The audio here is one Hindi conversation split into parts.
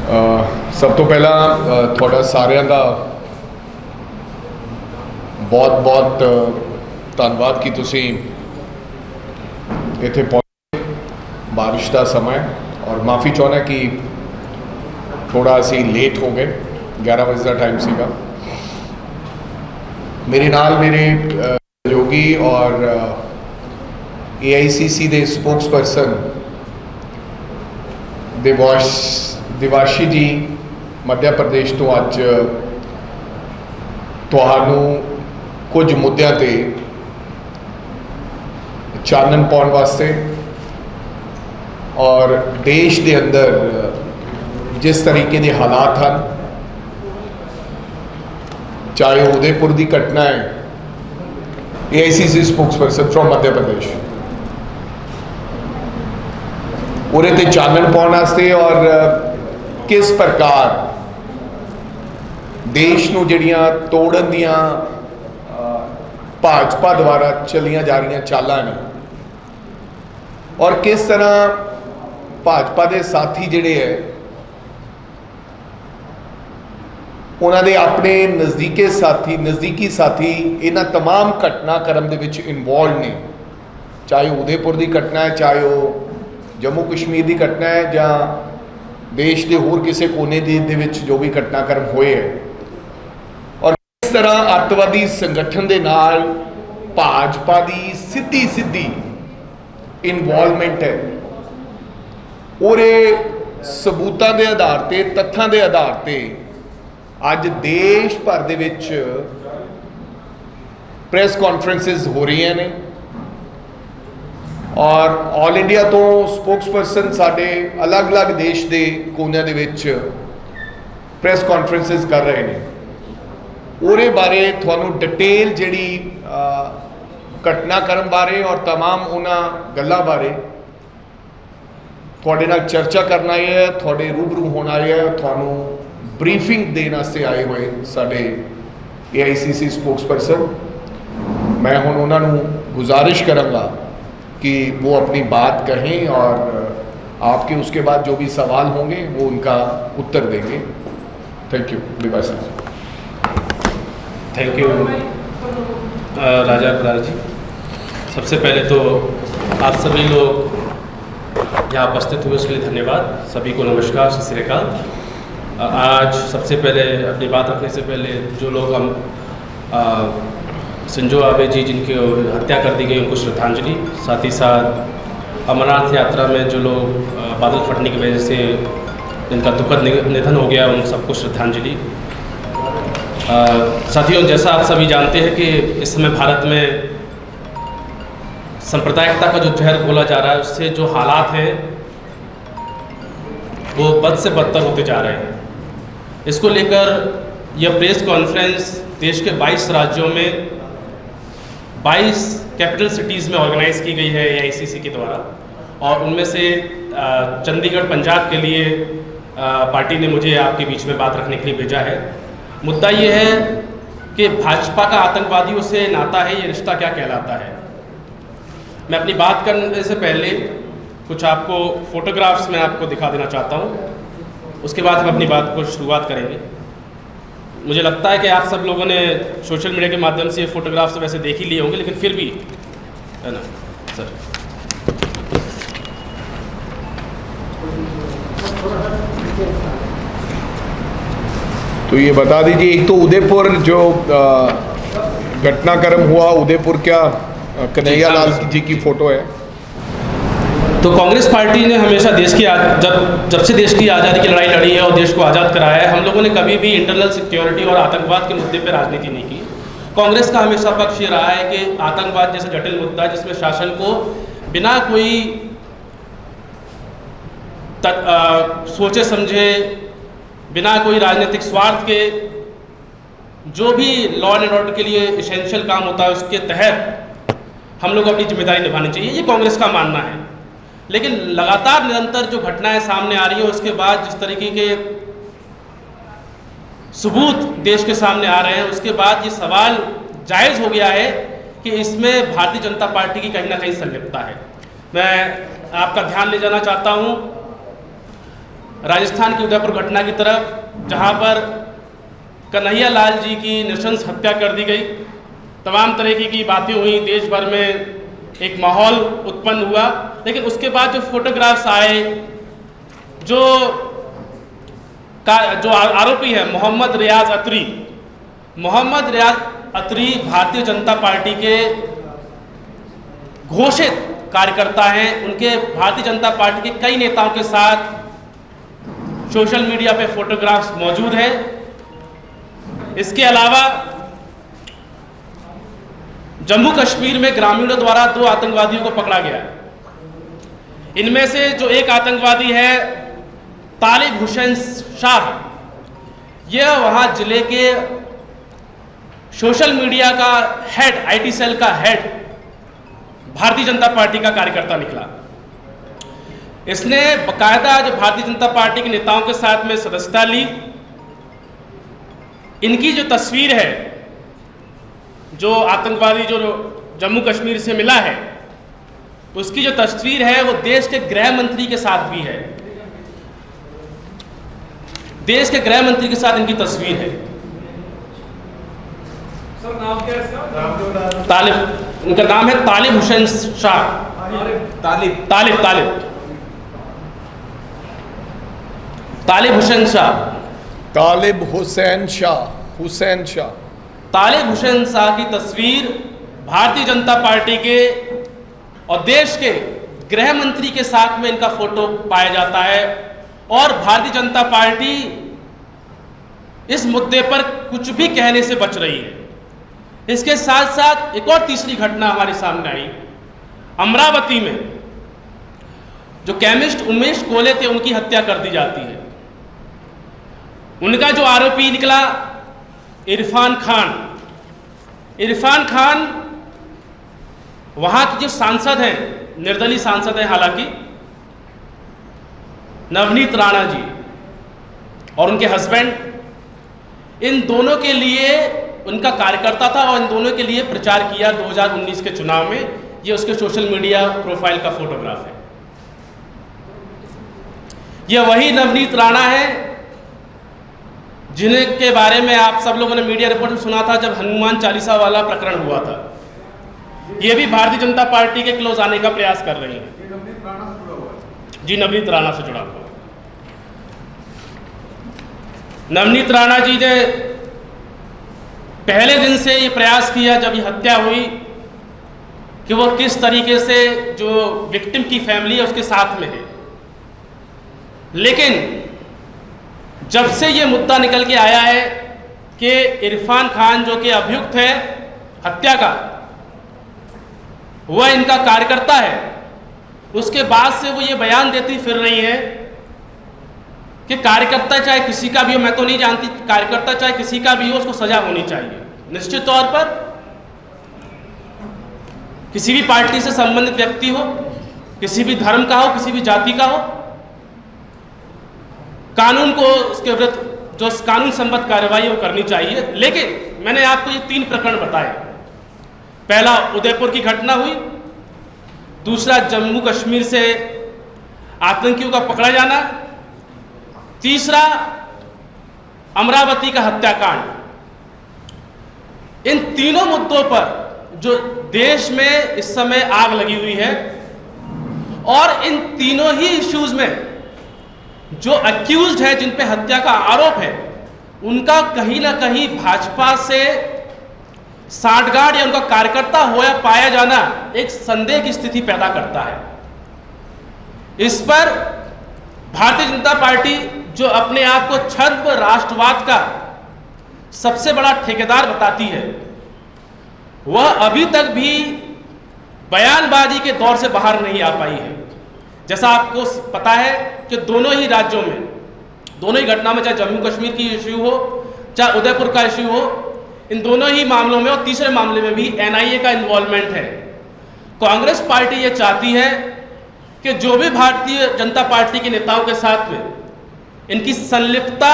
सब तो पहला थोड़ा सारिਆਂ ਦਾ बहुत ਧੰਨਵਾਦ कि तुसी इत्थे पहुंचे। बारिश का समय और माफ़ी चाहना कि थोड़ा असी लेट हो गए, 11 बजे का टाइम सीगा। मेरे नाल मेरे सहयोगी और AICC के स्पोक्स परसन दिवाशी जी मध्य प्रदेश तो अज तुहानू कुछ मुद्दों ते चानन पाउण वास्ते और देश के अंदर जिस तरीके के हालात हैं, चाहे उदयपुर की घटना है, AICC spokes person from Madhya Pradesh, उरे ते चानन पाउण वास्ते और किस प्रकार देश नूं जिहड़ियां तोड़न दियां भाजपा द्वारा चलियां जा रही चालां ने और किस तरह भाजपा के साथी जिहड़े है उन्हां दे अपने नज़दीकी साथी इन्हां तमाम घटनाक्रम दे विच इनवॉल्व ने, चाहे उदयपुर की घटना है, चाहे वो जम्मू कश्मीर की घटना है, या देश के होर किसी कोने दे विच जो भी घटनाक्रम होए है, और किस तरह अतवादी संगठन के नाल भाजपा की सीधी इनवॉल्वमेंट है और सबूतां के आधार पर, तथ्यां के आधार पर अज देश भर दे विच प्रेस कॉन्फ्रेंसिस हो रही ने और ऑल इंडिया तो स्पोक्स परसन साडे अलग अलग देश के कोनियां दे विच प्रेस कॉन्फ्रेंसिस कर रहे हैं। उहदे बारे तुहानूं डिटेल जिहड़ी घटनाक्रम बारे और तमाम उन्हां गल्लां बारे तुहाडे नाल चर्चा करना है, तुहाडे रूबरू होना है, तुहानूं ब्रीफिंग देने वास्ते आए हुए साडे AICC स्पोक्स परसन। मैं हुण उन्हां नूं गुजारिश करांगा कि वो अपनी बात कहें और आपके उसके बाद जो भी सवाल होंगे वो उनका उत्तर देंगे। Thank you Vibha Singh. Thank you Raja Brar ji. सबसे पहले तो आप सभी लोग यहाँ उपस्थित हुए उसके लिए धन्यवाद। सभी को नमस्कार, सत श्री अकाल। आज सबसे पहले अपनी बात रखने से पहले जो लोग हम संजो आबे जी जिनकी हत्या कर दी गई उनको श्रद्धांजलि, साथ ही साथ अमरनाथ यात्रा में जो लोग बादल फटने की वजह से जिनका दुखद निधन हो गया उन सबको श्रद्धांजलि। साथियों, जैसा आप सभी जानते हैं कि इस समय भारत में सांप्रदायिकता का जो जहर बोला जा रहा है उससे जो हालात हैं वो बद से बदतर होते जा रहे हैं। इसको लेकर यह प्रेस कॉन्फ्रेंस देश के 22 राज्यों में 22 कैपिटल सिटीज़ में ऑर्गेनाइज़ की गई है AICC के द्वारा, और उनमें से चंडीगढ़ पंजाब के लिए पार्टी ने मुझे आपके बीच में बात रखने के लिए भेजा है। मुद्दा ये है कि भाजपा का आतंकवादियों से नाता है, ये रिश्ता क्या कहलाता है। मैं अपनी बात करने से पहले कुछ आपको फोटोग्राफ्स में आपको दिखा देना चाहता हूँ, उसके बाद हम अपनी बात को शुरुआत करेंगे। मुझे लगता है कि आप सब लोगों ने सोशल मीडिया के माध्यम से ये फोटोग्राफ्स तो वैसे देख ही लिए होंगे, लेकिन फिर भी है ना सर। तो ये बता दीजिए, एक तो उदयपुर जो घटनाक्रम हुआ, उदयपुर क्या कन्हैया लाल जी की फ़ोटो है। तो कांग्रेस पार्टी ने हमेशा देश की जब से देश की आज़ादी की लड़ाई लड़ी है और देश को आज़ाद कराया है, हम लोगों ने कभी भी इंटरनल सिक्योरिटी और आतंकवाद के मुद्दे पर राजनीति नहीं की। कांग्रेस का हमेशा पक्ष ये रहा है कि आतंकवाद जैसे जटिल मुद्दा जिसमें शासन को बिना कोई सोचे समझे, बिना कोई राजनीतिक स्वार्थ के, जो भी लॉ एंड ऑर्डर के लिए इसेंशियल काम होता है उसके तहत हम लोग अपनी जिम्मेदारी निभानी चाहिए, ये कांग्रेस का मानना है। लेकिन लगातार निरंतर जो घटनाएं सामने आ रही है उसके बाद जिस तरीके के सबूत देश के सामने आ रहे हैं, उसके बाद ये सवाल जायज़ हो गया है कि इसमें भारतीय जनता पार्टी की कहीं ना कहीं संलिप्तता है। मैं आपका ध्यान ले जाना चाहता हूँ राजस्थान की उदयपुर घटना की तरफ, जहां पर कन्हैया लाल जी की नृशंस हत्या कर दी गई। तमाम तरीके की बातें हुई, देश भर में एक माहौल उत्पन्न हुआ। लेकिन उसके बाद जो फोटोग्राफ्स आए, जो आरोपी है मोहम्मद रियाज अतरी, मोहम्मद रियाज अतरी भारतीय जनता पार्टी के घोषित कार्यकर्ता हैं। उनके भारतीय जनता पार्टी के कई नेताओं के साथ सोशल मीडिया पे फोटोग्राफ्स मौजूद हैं। इसके अलावा जम्मू कश्मीर में ग्रामीणों द्वारा 2 आतंकवादियों को पकड़ा गया। इनमें से जो एक आतंकवादी है तालिब हुसैन शाह, यह वहां जिले के सोशल मीडिया का हेड, आईटी सेल का हेड, भारतीय जनता पार्टी का कार्यकर्ता निकला। इसने बकायदा जो भारतीय जनता पार्टी के नेताओं के साथ में सदस्यता ली। इनकी जो तस्वीर है, जो आतंकवादी जो जम्मू कश्मीर से मिला है, उसकी जो तस्वीर है वो देश के गृह मंत्री के साथ भी है। देश के गृह मंत्री के साथ इनकी तस्वीर है। सर नाम क्या है इसका? तालिब, इनका नाम है तालिब हुसैन शाह। तालिब हुसैन शाह। तालिब हुसैन शाह। तालिब हुसैन शाह की तस्वीर भारतीय जनता पार्टी के और देश के गृह मंत्री के साथ में इनका फोटो पाया जाता है। और भारतीय जनता पार्टी इस मुद्दे पर कुछ भी कहने से बच रही है। इसके साथ साथ एक और तीसरी घटना हमारे सामने आई। अमरावती में जो केमिस्ट उमेश कोले थे, उनकी हत्या कर दी जाती है। उनका जो आरोपी निकला इरफान खान वहां के जो सांसद हैं, निर्दलीय सांसद हैं हालांकि, नवनीत राणा जी और उनके हस्बैंड, इन दोनों के लिए, उनका कार्यकर्ता था और इन दोनों के लिए प्रचार किया 2019 के चुनाव में। ये उसके सोशल मीडिया प्रोफाइल का फोटोग्राफ है। यह वही नवनीत राणा है जिनके बारे में आप सब लोगों ने मीडिया रिपोर्ट में सुना था जब हनुमान चालीसा वाला प्रकरण हुआ था। ये भी भारतीय जनता पार्टी के क्लोज आने का प्रयास कर रही है। जी, नवनीत राणा से जुड़ा हुआ। नवनीत राणा जी ने पहले दिन से ये प्रयास किया जब ये हत्या हुई कि वो किस तरीके से जो विक्टिम की फैमिली है उसके साथ में है। लेकिन जब से ये मुद्दा निकल के आया है कि इरफान खान जो कि अभियुक्त है हत्या का, वह इनका कार्यकर्ता है, उसके बाद से वो ये बयान देती फिर रही है कि कार्यकर्ता चाहे किसी का भी हो, मैं तो नहीं जानती, कार्यकर्ता चाहे किसी का भी हो, उसको सजा होनी चाहिए। निश्चित तौर पर किसी भी पार्टी से संबंधित व्यक्ति हो, किसी भी धर्म का हो, किसी भी जाति का हो, कानून को उसके विरुद्ध जो कानून संबद्ध कार्रवाई वो करनी चाहिए। लेकिन मैंने आपको ये 3 प्रकरण बताए। पहला उदयपुर की घटना हुई, दूसरा जम्मू कश्मीर से आतंकियों का पकड़ा जाना, तीसरा अमरावती का हत्याकांड। इन तीनों मुद्दों पर जो देश में इस समय आग लगी हुई है और इन तीनों ही इश्यूज में जो अक्यूज्ड है, जिन पे हत्या का आरोप है, उनका कहीं ना कहीं भाजपा से सांठगांठ या उनका कार्यकर्ता हो या पाया जाना एक संदेह की स्थिति पैदा करता है। इस पर भारतीय जनता पार्टी जो अपने आप को छद्म राष्ट्रवाद का सबसे बड़ा ठेकेदार बताती है, वह अभी तक भी बयानबाजी के दौर से बाहर नहीं आ पाई है। जैसा आपको पता है कि दोनों ही राज्यों में, दोनों ही घटना में, चाहे जम्मू कश्मीर की इश्यू हो, चाहे उदयपुर का इश्यू हो, इन दोनों ही मामलों में और तीसरे मामले में भी एनआईए का इन्वॉल्वमेंट है। कांग्रेस पार्टी ये चाहती है कि जो भी भारतीय जनता पार्टी के नेताओं के साथ में इनकी संलिप्तता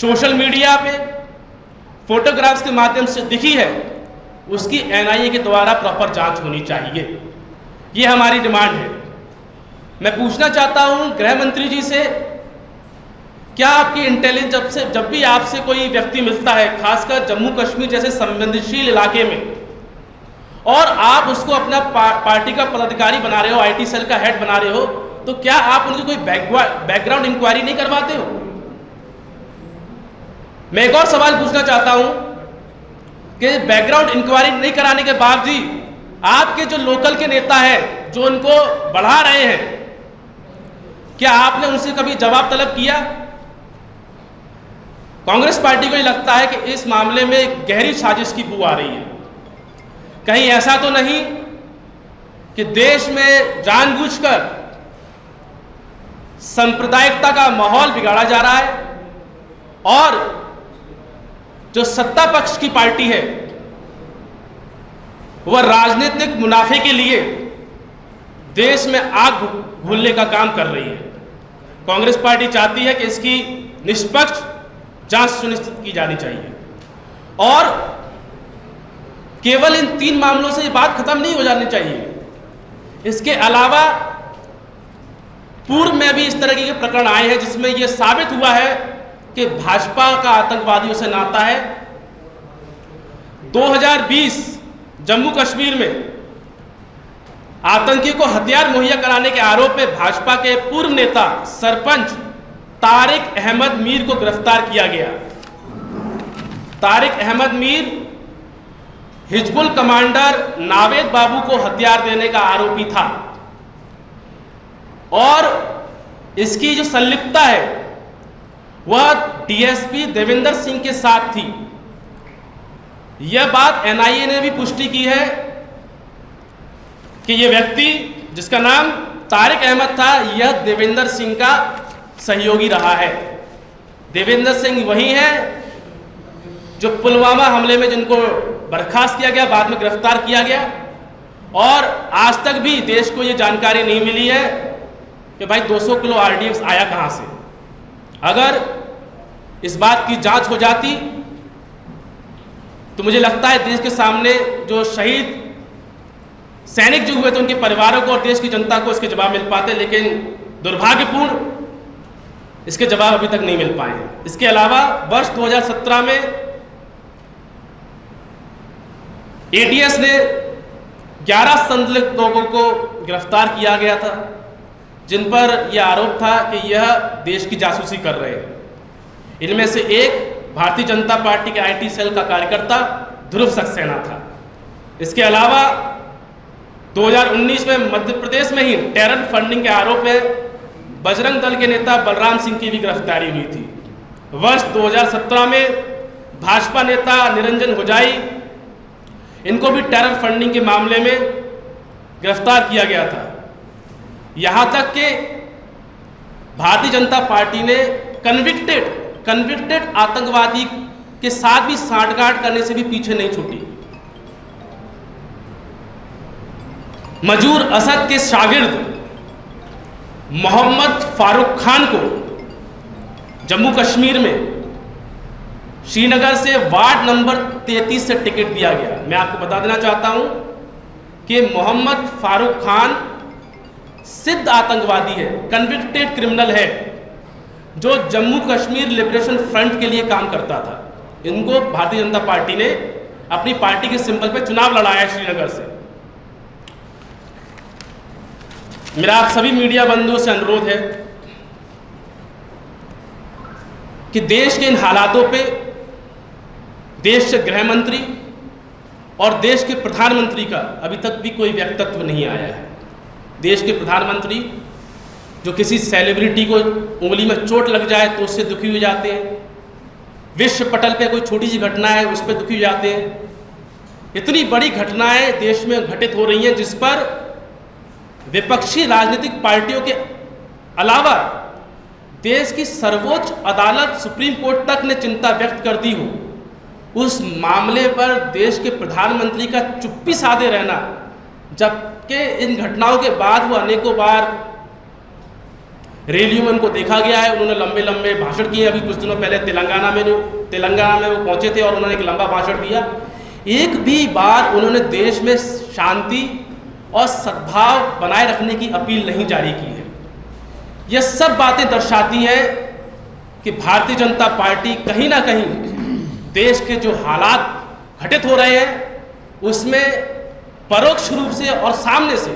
सोशल मीडिया पे फोटोग्राफ्स के माध्यम से दिखी है, उसकी एनआईए के द्वारा प्रॉपर जांच होनी चाहिए। ये हमारी डिमांड है। मैं पूछना चाहता हूं गृह मंत्री जी से, क्या आपकी इंटेलिजेंस जब भी आपसे कोई व्यक्ति मिलता है, खासकर जम्मू कश्मीर जैसे संवेदनशील इलाके में, और आप उसको अपना पार्टी का पदाधिकारी बना रहे हो, आईटी सेल का हेड बना रहे हो, तो क्या आप उनकी कोई बैकग्राउंड इंक्वायरी नहीं करवाते हो? मैं एक और सवाल पूछना चाहता हूं कि बैकग्राउंड इंक्वायरी नहीं कराने के बावजूद आपके जो लोकल के नेता हैं जो उनको बढ़ा रहे हैं, क्या आपने उनसे कभी जवाब तलब किया? कांग्रेस पार्टी को ये लगता है कि इस मामले में एक गहरी साजिश की बू आ रही है। कहीं ऐसा तो नहीं कि देश में जानबूझकर सांप्रदायिकता का माहौल बिगाड़ा जा रहा है और जो सत्ता पक्ष की पार्टी है वह राजनीतिक मुनाफे के लिए देश में आग घोलने का काम कर रही है। कांग्रेस पार्टी चाहती है कि इसकी निष्पक्ष जांच सुनिश्चित की जानी चाहिए और केवल इन 3 मामलों से ये बात खत्म नहीं हो जानी चाहिए। इसके अलावा पूर्व में भी इस तरह के प्रकरण आए हैं जिसमें यह साबित हुआ है कि भाजपा का आतंकवादियों से नाता है। 2020 जम्मू कश्मीर में आतंकी को हथियार मुहैया कराने के आरोप में भाजपा के पूर्व नेता सरपंच तारिक अहमद मीर को गिरफ्तार किया गया। तारिक अहमद मीर हिजबुल कमांडर नावेद बाबू को हथियार देने का आरोपी था और इसकी जो संलिप्तता है वह डीएसपी देवेंद्र सिंह के साथ थी। यह बात एनआईए ने भी पुष्टि की है कि यह व्यक्ति जिसका नाम तारिक अहमद था यह देवेंद्र सिंह का सहयोगी रहा है। देवेंद्र सिंह वही है जो पुलवामा हमले में जिनको बर्खास्त किया गया, बाद में गिरफ्तार किया गया और आज तक भी देश को यह जानकारी नहीं मिली है कि भाई 200 किलो आरडीएक्स आया कहां से। अगर इस बात की जांच हो जाती तो मुझे लगता है देश के सामने जो शहीद सैनिक जो हुए थे उनके परिवारों को और देश की जनता को इसके जवाब मिल पाते, लेकिन दुर्भाग्यपूर्ण इसके जवाब अभी तक नहीं मिल पाए हैं। इसके अलावा वर्ष 2017 में एटीएस ने 11 संदिग्ध लोगों को गिरफ्तार किया गया था जिन पर यह आरोप था कि यह देश की जासूसी कर रहे हैं। इनमें से एक भारतीय जनता पार्टी के आईटी सेल का कार्यकर्ता ध्रुव सक्सेना था। इसके अलावा 2019 में मध्य प्रदेश में ही टेरर फंडिंग के आरोप में बजरंग दल के नेता बलराम सिंह की भी गिरफ्तारी हुई थी। वर्ष 2017 में भाजपा नेता निरंजन हुजाई इनको भी टेरर फंडिंग के मामले में गिरफ्तार किया गया था। यहां तक कि भारतीय जनता पार्टी ने कन्विक्टेड आतंकवादी के साथ भी सांठगांठ करने से भी पीछे नहीं छूटी। मजूर असद के शागिर्द मोहम्मद फारूक खान को जम्मू कश्मीर में श्रीनगर से वार्ड नंबर 33 से टिकट दिया गया। मैं आपको बता देना चाहता हूं कि मोहम्मद फारूक खान सिद्ध आतंकवादी है, कन्विक्टेड क्रिमिनल है जो जम्मू कश्मीर लिबरेशन फ्रंट के लिए काम करता था। इनको भारतीय जनता पार्टी ने अपनी पार्टी के सिंबल पे चुनाव लड़ाया श्रीनगर से। मेरा आप सभी मीडिया बंधुओं से अनुरोध है कि देश के इन हालातों पे देश के गृह मंत्री और देश के प्रधानमंत्री का अभी तक भी कोई वक्तव्य नहीं आया है। देश के प्रधानमंत्री जो किसी सेलिब्रिटी को उंगली में चोट लग जाए तो उससे दुखी हो जाते हैं, विश्व पटल पे कोई छोटी सी घटना है उस पर दुखी हो जाते हैं। इतनी बड़ी घटनाएं देश में घटित हो रही हैं जिस पर विपक्षी राजनीतिक पार्टियों के अलावा देश की सर्वोच्च अदालत सुप्रीम कोर्ट तक ने चिंता व्यक्त कर दी हो, उस मामले पर देश के प्रधानमंत्री का चुप्पी साधे रहना, जबकि इन घटनाओं के बाद वो अनेकों बार रैलियों में उनको देखा गया है, उन्होंने लंबे लंबे भाषण किए। अभी कुछ दिनों पहले तेलंगाना में वो पहुंचे थे और उन्होंने एक लंबा भाषण दिया। एक भी बार उन्होंने देश में शांति और सद्भाव बनाए रखने की अपील नहीं जारी की है। ये सब बातें दर्शाती हैं कि भारतीय जनता पार्टी कहीं ना कहीं देश के जो हालात घटित हो रहे हैं उसमें परोक्ष रूप से और सामने से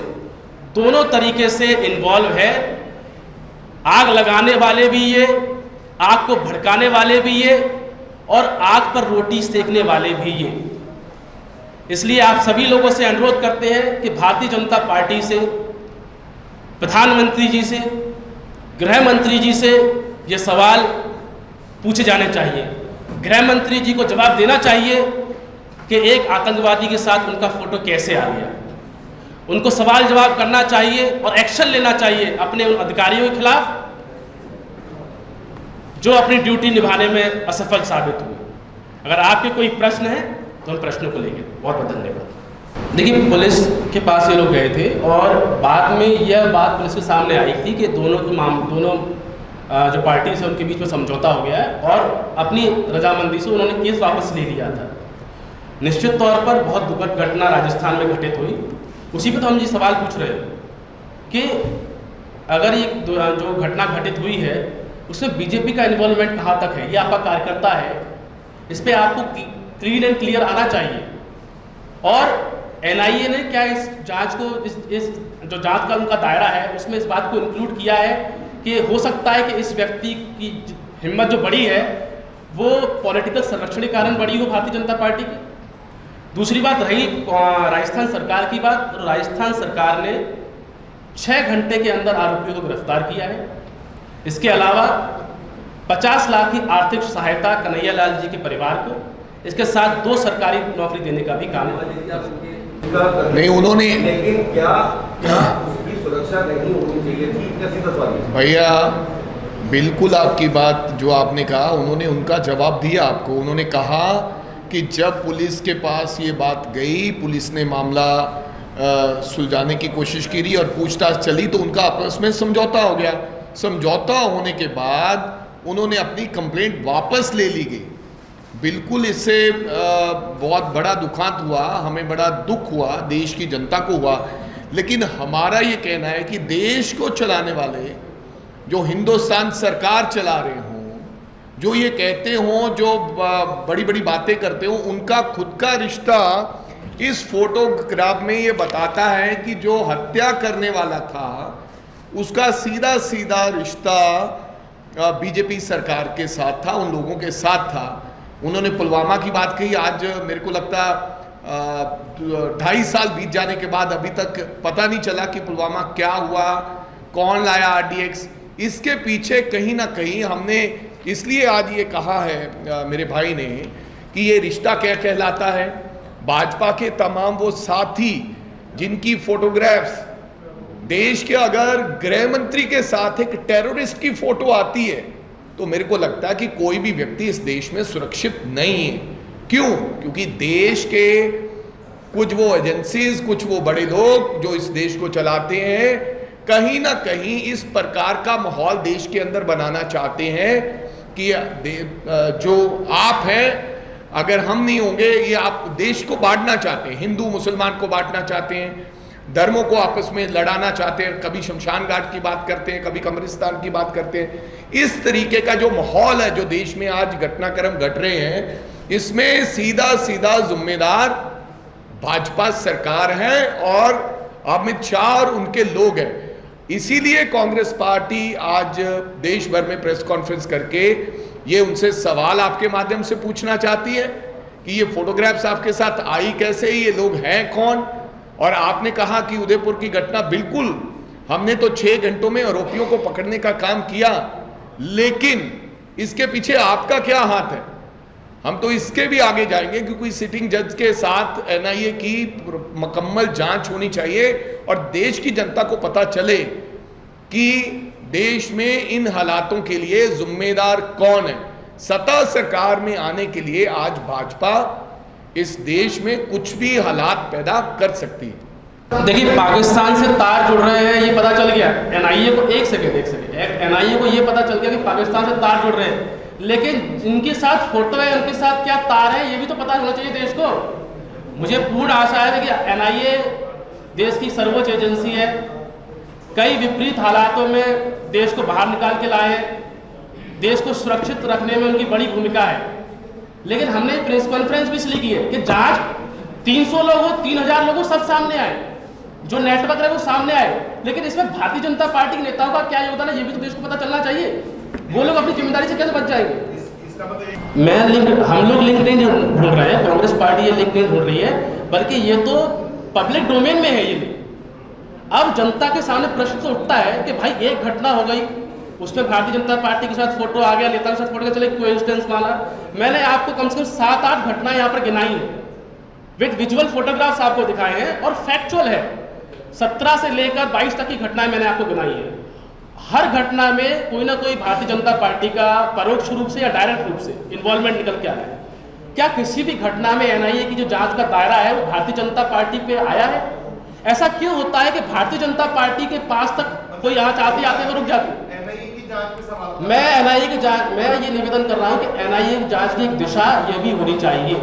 दोनों तरीके से इन्वॉल्व है। आग लगाने वाले भी ये, आग को भड़काने वाले भी ये, और आग पर रोटी सेकने वाले भी ये। इसलिए आप सभी लोगों से अनुरोध करते हैं कि भारतीय जनता पार्टी से, प्रधानमंत्री जी से, गृह मंत्री जी से ये सवाल पूछे जाने चाहिए। गृह मंत्री जी को जवाब देना चाहिए कि एक आतंकवादी के साथ उनका फोटो कैसे आ गया। उनको सवाल जवाब करना चाहिए और एक्शन लेना चाहिए अपने उन अधिकारियों के खिलाफ जो अपनी ड्यूटी निभाने में असफल साबित हुए। अगर आपके कोई प्रश्न है तो हम प्रश्नों को लेंगे। बहुत बहुत धन्यवाद। देखिए, पुलिस के पास ये लोग गए थे और बाद में यह बात पुलिस के सामने आई थी कि दोनों जो पार्टीज है उनके बीच में समझौता हो गया है और अपनी रजामंदी से उन्होंने केस वापस ले लिया था। निश्चित तौर पर बहुत दुखद घटना राजस्थान में घटित हुई। उसी पे तो हम ये सवाल पूछ रहे हैं कि अगर ये जो घटना घटित हुई है उसमें बीजेपी का इन्वॉल्वमेंट कहाँ तक है। ये आपका कार्यकर्ता है, इस पर आपको क्लीन एंड क्लियर आना चाहिए। और एनआईए ने क्या इस जांच को इस जो जांच का उनका दायरा है उसमें इस बात को इंक्लूड किया है कि हो सकता है कि इस व्यक्ति की हिम्मत जो बढ़ी है वो पॉलिटिकल संरक्षण के कारण बढ़ी हो भारतीय जनता पार्टी की। दूसरी बात रही राजस्थान सरकार की बात। तो राजस्थान सरकार ने 6 घंटे के अंदर आरोपियों को गिरफ्तार किया है। इसके अलावा 50 लाख की आर्थिक सहायता कन्हैया लाल जी के परिवार को, इसके साथ 2 सरकारी नौकरी देने का भी काम नहीं उन्होंने। लेकिन क्या उसकी सुरक्षा नहीं होनी चाहिए थी? क्या सीधा सवाल है भैया, बिल्कुल आपकी बात जो आपने कहा उन्होंने उनका जवाब दिया आपको। उन्होंने कहा कि जब पुलिस के पास ये बात गई, पुलिस ने मामला सुलझाने की कोशिश की और पूछताछ चली तो उनका आपस में समझौता हो गया। समझौता होने के बाद उन्होंने अपनी कंप्लेंट वापस ले ली गई। बिल्कुल इससे बहुत बड़ा दुखांत हुआ, हमें बड़ा दुख हुआ, देश की जनता को हुआ। लेकिन हमारा ये कहना है कि देश को चलाने वाले, जो हिंदुस्तान सरकार चला रहे हों, जो ये कहते हों, जो बड़ी बड़ी बातें करते हों, उनका खुद का रिश्ता इस फोटोग्राफ में ये बताता है कि जो हत्या करने वाला था उसका सीधा सीधा रिश्ता बीजेपी सरकार के साथ था, उन लोगों के साथ था। उन्होंने पुलवामा की बात कही। आज मेरे को लगता 2.5 साल बीत जाने के बाद अभी तक पता नहीं चला कि पुलवामा क्या हुआ, कौन लाया RDX। इसके पीछे कहीं ना कहीं हमने इसलिए आज ये कहा है मेरे भाई ने कि ये रिश्ता क्या कहलाता है। भाजपा के तमाम वो साथी जिनकी फोटोग्राफ्स देश के, अगर गृह मंत्री के साथ एक टेररिस्ट की फोटो आती है तो मेरे को लगता है कि कोई भी व्यक्ति इस देश में सुरक्षित नहीं है। क्यों? क्योंकि देश के कुछ वो एजेंसीज, कुछ वो बड़े लोग जो इस देश को चलाते हैं, कहीं ना कहीं इस प्रकार का माहौल देश के अंदर बनाना चाहते हैं कि जो आप हैं, अगर हम नहीं होंगे, ये आप देश को बांटना चाहते हैं, हिंदू मुसलमान को बांटना चाहते हैं, धर्मों को आपस में लड़ाना चाहते हैं। कभी शमशान घाट की बात करते हैं, कभी कब्रिस्तान की बात करते हैं। इस तरीके का जो माहौल है, जो देश में आज घटनाक्रम घट रहे हैं, इसमें सीधा सीधा जिम्मेदार भाजपा सरकार है और अमित शाह और उनके लोग हैं। इसीलिए कांग्रेस पार्टी आज देश भर में प्रेस कॉन्फ्रेंस करके ये उनसे सवाल आपके माध्यम से पूछना चाहती है कि ये फोटोग्राफ्स आपके साथ आई कैसे, ये लोग हैं कौन। और आपने कहा कि उदयपुर की घटना, बिल्कुल हमने तो 6 घंटों में आरोपियों को पकड़ने का काम किया, लेकिन इसके पीछे आपका क्या हाथ है? हम तो इसके भी आगे जाएंगे, क्योंकि सिटिंग जज के साथ NIA की मुकम्मल जांच होनी चाहिए और देश की जनता को पता चले कि देश में इन हालातों के लिए जिम्मेदार कौन है। सत्ता सरकार में आने के लिए आज भाजपा इस देश में कुछ भी हालात पैदा कर सकती है। देखिए, पाकिस्तान से तार जुड़ रहे हैं, ये पता चल गया NIA को। एक सेकेंड NIA को ये पता चल गया कि पाकिस्तान से तार जुड़ रहे हैं, लेकिन जिनके साथ फोटो है उनके साथ क्या तार है ये भी तो पता होना चाहिए देश को। मुझे पूर्ण आशा है कि NIA देश की सर्वोच्च एजेंसी है। कई विपरीत हालातों में देश को बाहर निकाल के लाए हैं, देश को सुरक्षित रखने में उनकी बड़ी भूमिका है। लेकिन हमने प्रेस कॉन्फ्रेंस भी इसलिए की है कि जांच 300 लोग हो, 3000 लोग हो, सब सामने आए, जो नेटवर्क है वो सामने आए। लेकिन इसमें भारतीय जनता पार्टी के नेताओं का क्या योगदान है, ये भी तो देश को पता चलना चाहिए। वो लोग अपनी जिम्मेदारी से कैसे बच जाएंगे? मैं लिंक, हम लोग लिंक नहीं ढूंढ रहे हैं, कांग्रेस पार्टी ये लिंक नहीं ढूंढ रही है, बल्कि ये तो पब्लिक डोमेन में है ये लिंक। अब जनता के सामने प्रश्न तो उठता है कि भाई एक घटना हो गई, उसमें भारतीय जनता पार्टी के साथ फोटो आ गया, नेता के साथ फोटो का, चले कोइंसिडेंस माना। मैंने आपको कम से कम 7-8 घटनाएं यहाँ पर गिनाई है, विद विजुअल फोटोग्राफ्स आपको दिखाए हैं और फैक्चुअल है। 17 से लेकर 22 तक की घटनाएं मैंने आपको गिनाई है। हर घटना में कोई ना कोई भारतीय जनता पार्टी का परोक्ष रूप से या डायरेक्ट रूप से इन्वॉल्वमेंट निकल के आ रहा है। क्या किसी भी घटना में एनआईए की जो जांच का दायरा है वो भारतीय जनता पार्टी पे आया है? ऐसा क्यों होता है कि भारतीय जनता पार्टी के पास तक कोई जांच आते आते रुक जाती? एनआईए की जांच में सवाल मैं एनआईए की जांच, मैं ये निवेदन कर रहा हूँ कि एनआईए की जांच की एक दिशा ये भी होनी चाहिए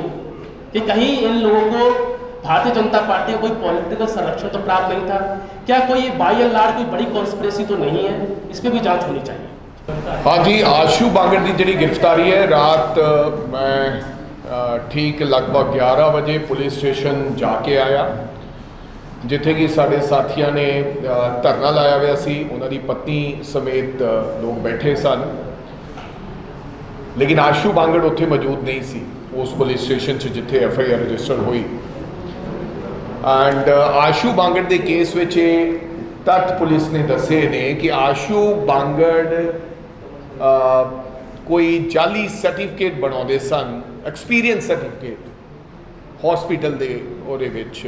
कि कहीं इन लोगों को भारतीय जनता पार्टी को कोई पॉलिटिकल संरक्षण तो प्राप्त नहीं था, क्या कोई बाई एंड लार्ज कोई बड़ी कॉन्स्पिरेसी तो नहीं है? इस पर भी जांच होनी चाहिए। हाँ जी, आशू बांगड़ की जी गिरफ्तारी है। रात मैं ठीक लगभग 11 बजे पुलिस स्टेशन जाके आया, जिथे कि साढ़े साथियों ने धरना लाया हुआ सी, उन्होंने पत्नी समेत लोग बैठे सन, लेकिन आशू बांगड़ उत्थे मौजूद नहीं सी उस पुलिस स्टेशन जिथे FIR रजिस्टर हुई। एंड आशू बांगड़ के केस में तथ्य पुलिस ने दसे ने कि आशू बांगड़ कोई जाली सर्टिफिकेट बनाते सन, एक्सपीरियंस सर्टिफिकेट हॉस्पिटल के ਉਹਦੇ ਵਿੱਚ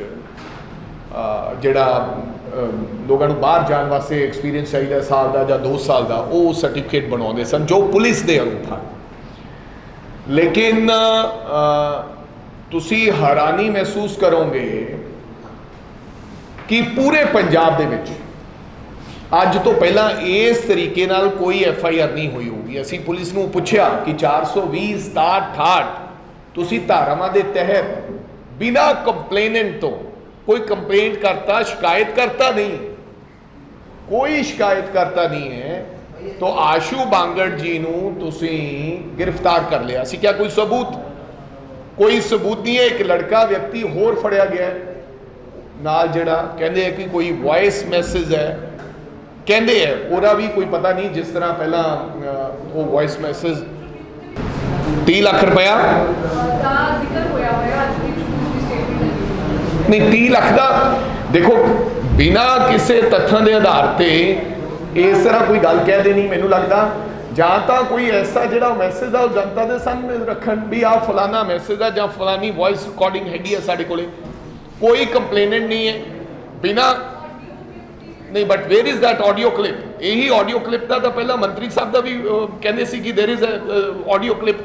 ਜਿਹੜਾ ਲੋਕਾਂ ਨੂੰ ਬਾਹਰ ਜਾਣ ਵਾਸਤੇ ਐਕਸਪੀਰੀਅੰਸ ਚਾਹੀਦਾ ਸਾਲ ਦਾ ਜਾਂ 2 ਸਾਲ ਦਾ, ਉਹ ਸਰਟੀਫਿਕੇਟ ਬਣਾਉਂਦੇ ਸਨ ਜੋ ਪੁਲਿਸ ਦੇ ਆਰੋਪ ਹਨ। ਲੇਕਿਨ ਤੁਸੀਂ ਹੈਰਾਨੀ ਮਹਿਸੂਸ ਕਰੋਗੇ कि पूरे पंजाब दे विच अज तो पहला इस तरीके नाल कोई FIR नहीं हुई होगी। असी पुलिस नूं पुछया कि 420 67 68 तुसी धारावां दे तहत बिना कंप्लेनेंट तो कोई कंप्लेंट करता शिकायत करता नहीं, कोई शिकायत करता नहीं है, तो आशू बांगड़ जी नूं तुसी गिरफ्तार कर लिया सी। क्या कोई सबूत? कोई सबूत नहीं है। एक लड़का व्यक्ति होर फड़िया गया नाल, जिहड़ा कहंदे है कि कोई वॉइस मैसेज है, कहंदे है ओहदा भी कोई पता नहीं, जिस तरह पहला वो वॉइस मैसेज 30 लाख रुपया नहीं, 30 लाख का देखो बिना किसी तथ्यों के आधार पर इस तरह कोई गल कह देनी, मैनू लगता ਜਾਂ ਤਾਂ ਕੋਈ ਐਸਾ ਜਿਹੜਾ ਮੈਸੇਜ ਆ ਉਹ ਜਨਤਾ ਦੇ ਸਾਹਮਣੇ ਰੱਖਣ ਵੀ ਆ ਫਲਾਣਾ ਮੈਸੇਜ ਆ ਜਾਂ ਫਲਾਣੀ ਵੌਇਸ ਰਿਕਾਰਡਿੰਗ ਹੈਗੀ ਆ ਸਾਡੇ ਕੋਲੇ, कोई कंप्लेनेंट नहीं है बिना नहीं। But where is that audio clip? यही ऑडियो क्लिप का तो पहला मंत्री साहब का भी कहते सी कि देयर इज ऑडियो क्लिप।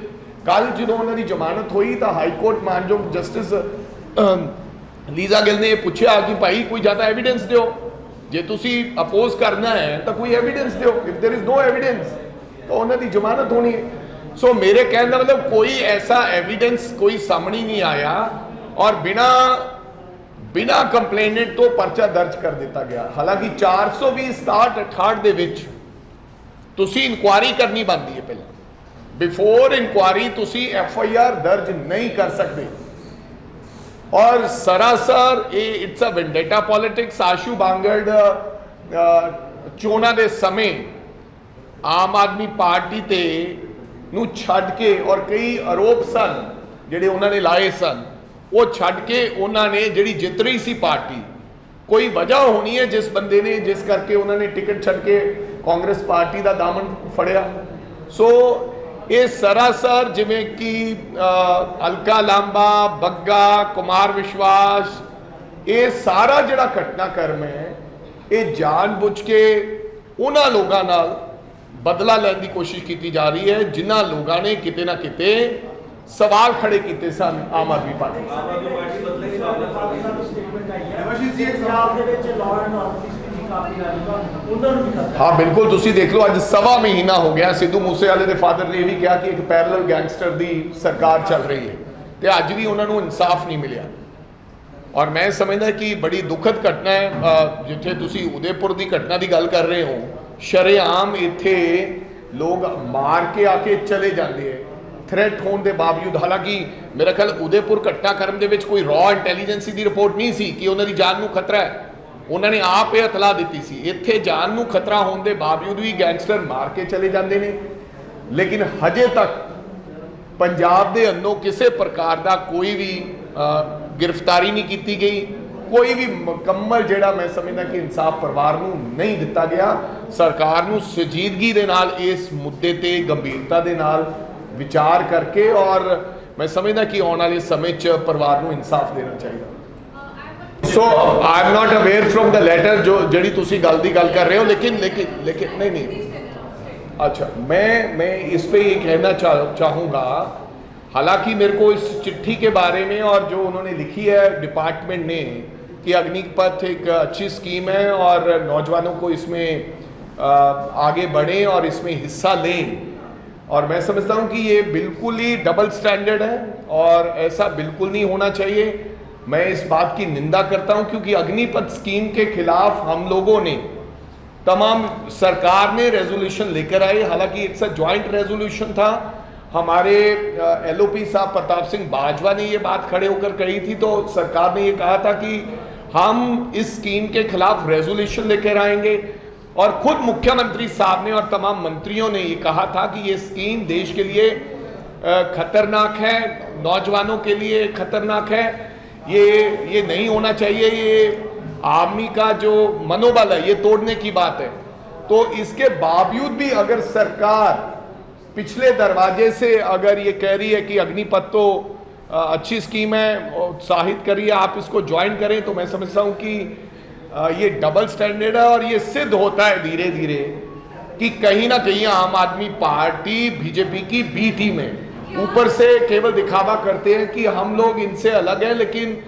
कल जो उन्होंने जमानत हुई तो हाई कोर्ट मानयोग जस्टिस लीजा गिल ने पूछा कि भाई कोई ज़्यादा एविडेंस दो, जे तुसी अपोज करना है तो कोई एविडेंस दो। If there is no evidence तो उन्होंने जमानत होनी है। सो मेरे कहने का मतलब कोई ऐसा एविडेंस कोई सामने नहीं आया और बिना कंप्लेनेंट तो परचा दर्ज कर दिता गया। हालांकि 420 67 68 दे विच तुसी इंक्वायरी करनी बनती है, पहले बिफोर इंक्वायरी तुसी FIR दर्ज नहीं कर सकते। और सरासर इट्स अ वेंडेटा पॉलिटिक्स। आशू बांगड़ चोणां दे समय आम आदमी पार्टी ते नूं छड्ड के और कई आरोप सन जिहड़े उन्होंने लाए सन, वो छड्ड के उन्होंने जिहड़ी जित रही सी पार्टी, कोई वजह होनी है जिस बंदे ने जिस करके उन्होंने टिकट छड्ड के कांग्रेस पार्टी का दामन फड़िया। सो ये सरासर जिवें कि अलका लांबा, बग्गा, कुमार विश्वास, ये सारा जिहड़ा घटनाक्रम है ये जानबुझ के उन्हां लोगों नाल बदला लैण की कोशिश की जा रही है जिन्हां लोगों ने किते ना किते सवाल खड़े किए सन आम आदमी पार्टी। हाँ बिल्कुल, तुसी देख लो अज 1.25 महीना हो गया सिद्धू मूसेवाले के फादर ने भी कहा कि एक पैरेलल गैंगस्टर की सरकार चल रही है, तो अज भी उन्होंने इंसाफ नहीं मिला। और मैं समझदा कि बड़ी दुखद घटना है जिथे तुसी उदयपुर की घटना की गल कर रहे हो ਸ਼ਰੇਆਮ ਇੱਥੇ ਲੋਕ ਮਾਰ ਕੇ ਆ ਕੇ ਚਲੇ ਜਾਂਦੇ ਹੈ ਥ੍ਰੈਟ ਹੋਣ ਦੇ ਬਾਵਜੂਦ। ਹਾਲਾਂਕਿ ਮੇਰਾ ਖਿਆਲ ਉਦੈਪੁਰ ਘਟਨਾਕ੍ਰਮ ਦੇ ਵਿੱਚ ਕੋਈ ਰॉ ਇੰਟੈਲੀਜੈਂਸੀ ਦੀ ਰਿਪੋਰਟ ਨਹੀਂ ਸੀ ਕਿ ਉਹਨਾਂ ਦੀ ਜਾਨ ਨੂੰ ਖਤਰਾ ਹੈ, ਉਹਨਾਂ ਨੇ ਆਪ ਇਹ ਇਤਲਾਹ ਦਿੱਤੀ ਸੀ। ਇੱਥੇ ਜਾਨ ਨੂੰ ਖਤਰਾ ਹੋਣ ਦੇ ਬਾਵਜੂਦ ਵੀ ਗੈਂਗਸਟਰ ਮਾਰ ਕੇ ਚਲੇ ਜਾਂਦੇ ਨੇ, ਲੇਕਿਨ ਹਜੇ ਤੱਕ ਪੰਜਾਬ ਦੇ ਅੰਦਰੋਂ ਕਿਸੇ ਪ੍ਰਕਾਰ ਦਾ ਕੋਈ ਵੀ ਗ੍ਰਿਫਤਾਰੀ ਨਹੀਂ ਕੀਤੀ ਗਈ, ਕੋਈ ਵੀ ਮੁਕੰਮਲ ਜਿਹੜਾ ਮੈਂ ਸਮਝਦਾ ਕਿ ਇਨਸਾਫ ਪਰਿਵਾਰ ਨੂੰ ਨਹੀਂ ਦਿੱਤਾ ਗਿਆ। ਸਰਕਾਰ ਨੂੰ ਸੰਜੀਦਗੀ ਦੇ ਨਾਲ ਇਸ ਮੁੱਦੇ ਤੇ ਗੰਭੀਰਤਾ ਦੇ ਨਾਲ ਵਿਚਾਰ ਕਰਕੇ ਔਰ ਮੈਂ ਸਮਝਦਾ ਕਿ ਆਉਣ ਵਾਲੇ ਸਮੇਂ 'ਚ ਪਰਿਵਾਰ ਨੂੰ ਇਨਸਾਫ ਦੇਣਾ ਚਾਹੀਦਾ। So I am not aware from the letter ਜੋ ਜਿਹੜੀ ਤੁਸੀਂ ਗੱਲ ਦੀ ਗੱਲ कर रहे हो, लेकिन नहीं अच्छा मैं इस पे ये कहना चाहूँगा, हालांकि मेरे को इस चिट्ठी के बारे में और जो उन्होंने लिखी है डिपार्टमेंट ने कि अग्निपथ एक अच्छी स्कीम है और नौजवानों को इसमें आगे बढ़ें और इसमें हिस्सा लें, और मैं समझता हूँ कि ये बिल्कुल ही डबल स्टैंडर्ड है और ऐसा बिल्कुल नहीं होना चाहिए। मैं इस बात की निंदा करता हूँ क्योंकि अग्निपथ स्कीम के खिलाफ हम लोगों ने तमाम सरकार ने रेजोल्यूशन लेकर आए, हालांकि इट्स अ जॉइंट रेजोल्यूशन था। हमारे एलओपी साहब प्रताप सिंह बाजवा ने ये बात खड़े होकर कही थी, तो सरकार ने ये कहा था कि हम इस स्कीम के खिलाफ रेजोल्यूशन लेकर आएंगे, और खुद मुख्यमंत्री साहब ने और तमाम मंत्रियों ने ये कहा था कि ये स्कीम देश के लिए खतरनाक है, नौजवानों के लिए खतरनाक है, ये नहीं होना चाहिए, ये आर्मी का जो मनोबल है ये तोड़ने की बात है। तो इसके बावजूद भी अगर सरकार पिछले दरवाजे से अगर ये कह रही है कि अग्निपथ तो अच्छी स्कीम है, उत्साहित करिए, आप इसको ज्वाइन करें, तो मैं समझता हूँ कि ये डबल स्टैंडर्ड है और ये सिद्ध होता है धीरे धीरे कि कहीं ना कहीं आम आदमी पार्टी बीजेपी की बी टीम है। ऊपर से केवल दिखावा करते हैं कि हम लोग इनसे अलग हैं, लेकिन